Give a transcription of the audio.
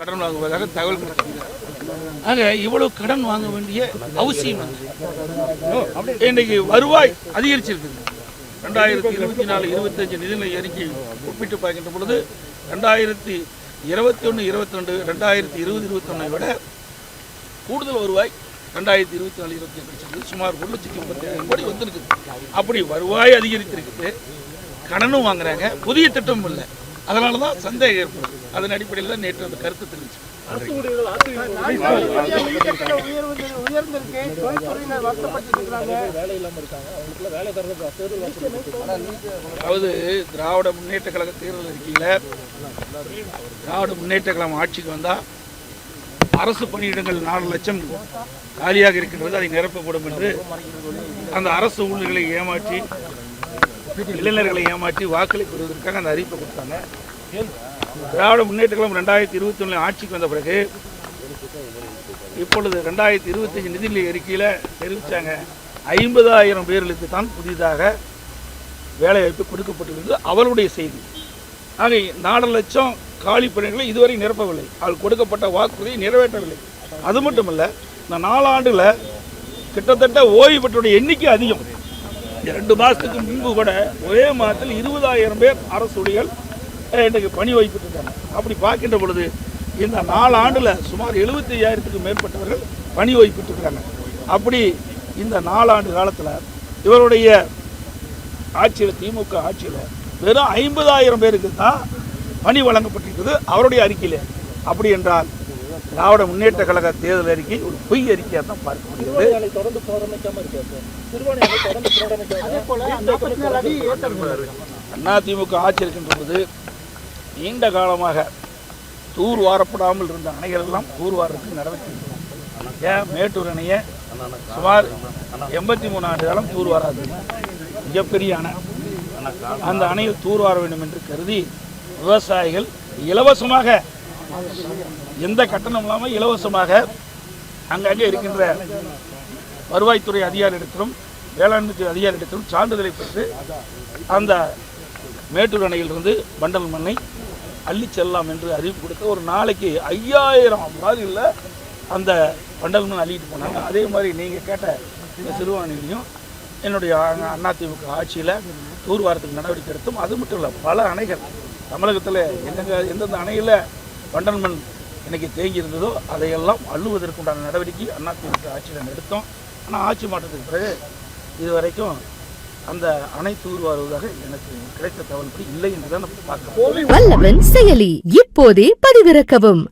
கடன் வாங்குவதாக தகவல் கிடைக்கிறது. ஆக இவ்வளவு கடன் வாங்க வேண்டிய அவசியம் இன்றைக்கு வருவாய் அதிகரிச்சிருக்குது. 2024-25 நிதிநிலை அறிக்கை ஒப்பிட்டு பார்க்கின்ற பொழுது 2021-22 2020-21 விட கூடுதல் வருவாய் 2024-25 கிடைச்சிருக்கு. சுமார் 1,35,000 கோடி வந்திருக்குது. அப்படி வருவாய் அதிகரித்திருக்குது, கடனும் வாங்குறாங்க, புதிய திட்டம் இல்லை. அதனால தான் சந்தேகம் ஏற்படுது. அதன் அடிப்படையில் தான் நேற்று அந்த கருத்து தெரிவிச்சு. அதாவது திராவிட முன்னேற்ற கழக தேர்தல் அறிக்கையில் திராவிட முன்னேற்ற கழகம் ஆட்சிக்கு வந்தால் அரசு பணியிடங்கள் 4 லட்சம் காலியாக இருக்கின்றது, அதை நிரப்பப்படும் என்று அந்த அரசு ஊழியர்களை ஏமாற்றி இளைஞர்களை ஏமாற்றி வாக்களை பெறுவதற்காக அந்த அறிவிப்பை கொடுத்தாங்க. திராவிட முன்னேற்ற கழகம் 2021 ஆட்சிக்கு வந்த பிறகு இப்பொழுது 2025 நிதிநிலை அறிக்கையில் தெரிவித்தாங்க 50,000 பேர்களுக்கு தான் புதிதாக வேலைவாய்ப்பு கொடுக்கப்பட்டிருந்தது அவருடைய செய்தி. ஆக 4 லட்சம் காலி பணிகளை இதுவரை நிரப்பவில்லை. அவள் கொடுக்கப்பட்ட வாக்குறுதியை நிறைவேற்றவில்லை. அது மட்டும் இல்லை, இந்த 4 ஆண்டுல கிட்டத்தட்ட ஓய்வு பெற்றோருடைய எண்ணிக்கை அதிகம். 2 மாதத்துக்கு முன்பு கூட ஒரே மாதத்தில் 20,000 பேர் அரசு ஊழியர்கள் இன்றைக்கு பணி ஓய்வுபெற்றிருக்காங்க. அப்படி பார்க்கின்ற பொழுது இந்த 4 ஆண்டில் சுமார் 75,000க்கும் மேற்பட்டவர்கள் பணி ஓய்வுபெற்றிருக்காங்க. அப்படி இந்த 4 ஆண்டு காலத்தில் இவருடைய ஆட்சியில், திமுக ஆட்சியில் வெறும் 50,000 பேருக்கு தான் பணி வழங்கப்பட்டிருக்கிறது அவருடைய அறிக்கையில். அப்படி என்றால் திராவிட முன்னேற்ற கழக தேர்தல் அறிக்கை ஒரு பொய் அறிக்கையாக தான் பார்க்க முடிகிறது. அதிமுக ஆட்சி இருக்கின்ற போது நீண்ட காலமாக தூர் வாரப்படாமல் இருந்த அணைகள் எல்லாம் தூர் வாரத்துக்கு நடவடிக்கை. ஏன் மேட்டூர் அணையை சுமார் 83 ஆண்டு காலம் தூர் வாராது, மிகப்பெரிய அணை. அந்த அணையில் தூர் வார வேண்டும் என்று கருதி விவசாயிகள் இலவசமாக, எந்த கட்டணம் இல்லாமல் இலவசமாக அங்கங்கே இருக்கின்ற வருவாய்த்துறை அதிகாரியிடத்திலும் வேளாண்மை அதிகாரியிடத்திலும் சான்றிதழை பெற்று அந்த மேட்டூர் அணையிலிருந்து பண்டல் மண்ணை அள்ளி செல்லலாம் என்று அறிவிப்பு கொடுத்து ஒரு நாளைக்கு 5,000 லாரியில் அந்த பண்டல் மண் அள்ளிட்டு போனாங்க. அதே மாதிரி நீங்கள் கேட்ட இந்த சிறுவாணிலையும் என்னுடைய அதிமுக ஆட்சியில் தூர் வாரத்துக்கு நடவடிக்கை எடுத்தோம். அது மட்டும் இல்லை, பல அணைகள் தமிழகத்தில் எந்தெந்த அணையில் பண்டல் மண் இன்னைக்கு தேங்கி இருந்ததோ அதையெல்லாம் அள்ளுவதற்குண்டான நடவடிக்கை அதிமுக ஆட்சியில் எடுத்தோம். ஆனால் ஆட்சி மாற்றத்துக்கு பிறகு இதுவரைக்கும் அந்த அணை தூர் வருவதாக எனக்கு கிடைத்த தகவல்படி இல்லை என்றுதான் பார்க்கிறோம். வல்லவன் செயலி இப்போதே பதிவிறக்கவும்.